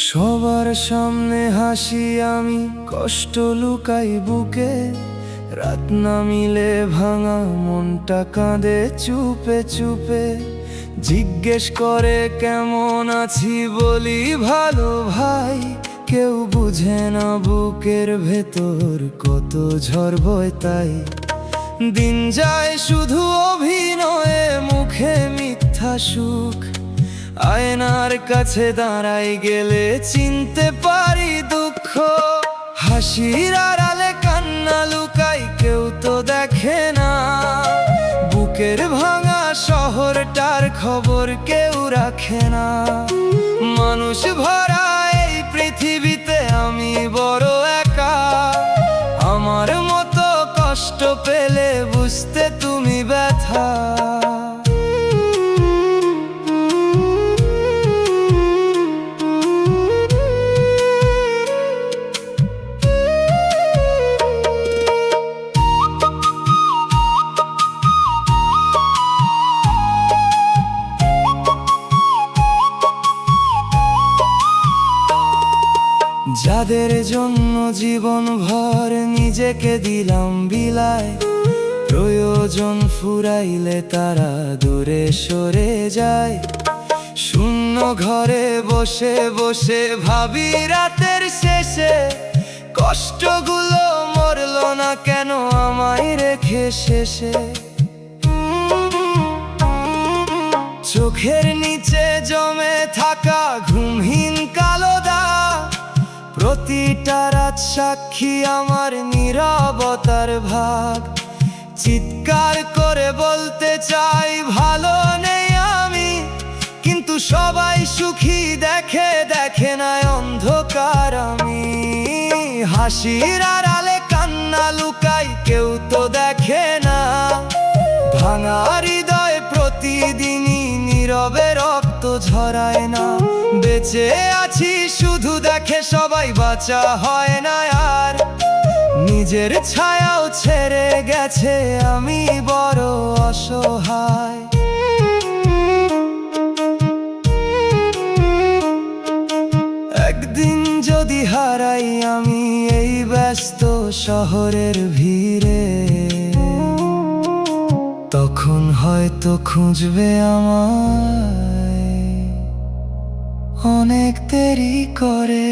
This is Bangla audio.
সবার সামনে হাসি আমি, কষ্ট লুকাই বুকে। রাত নামিলে ভাঙা মনটা কাঁদে চুপে চুপে। জিজ্ঞেস করে কেমন আছি, বলি ভালো ভাই। কেউ বুঝে না বুকের ভেতর কত ঝড় বয় তাই। দিন যায় শুধু অভিনয়ে, মুখে মিথ্যা সুখ। আয়নার কাছে দাঁড়াই গেলে চিনতে পারি দুঃখ। হাসির আড়ালে কান্না লুকাই, কেউ তো দেখে না। বুকের ভাঙা শহরটার খবর কেউ রাখে না। মানুষ ভরা এই পৃথিবীতে আমি বড় একা। আমার মতো কষ্ট পেলে বুঝতে তুমি ব্যথা। যাদের জন্য জীবন ভর নিজেকে দিলাম বিলায়, প্রয়োজন ফুরাইলে তারা দূরে সরে যায়। শূন্য ঘরে বসে বসে ভাবি রাতের শেষে, কষ্টগুলো মরলো না কেন আমায় রেখে শেষে। চোখের নিচে জমে থাকা ঘুমহীন কালো দাগ, প্রতিটা রাত সাক্ষী আমার নীরবতার ভাগ। চিৎকার করে বলতে চাই ভালো নেই আমি, কিন্তু সবাই সুখী দেখে দেখে না অন্ধকার আমি। হাসির আড়ালে কান্না লুকাই, কেউ তো দেখে না। ভাঙা হৃদয় প্রতিদিনই নীরবে রক্ত ঝরায় না। বেঁচে আছি শুধু দেখে সবাই, বাঁচা হয় না আর। নিজের ছায়াও ছেড়ে গেছে, আমি বড় অসহায়। একদিন যদি হারাই আমি এই ব্যস্ত শহরের ভিড়ে, তখন হয়তো খুঁজবে আমায় অনেক দেরি করে।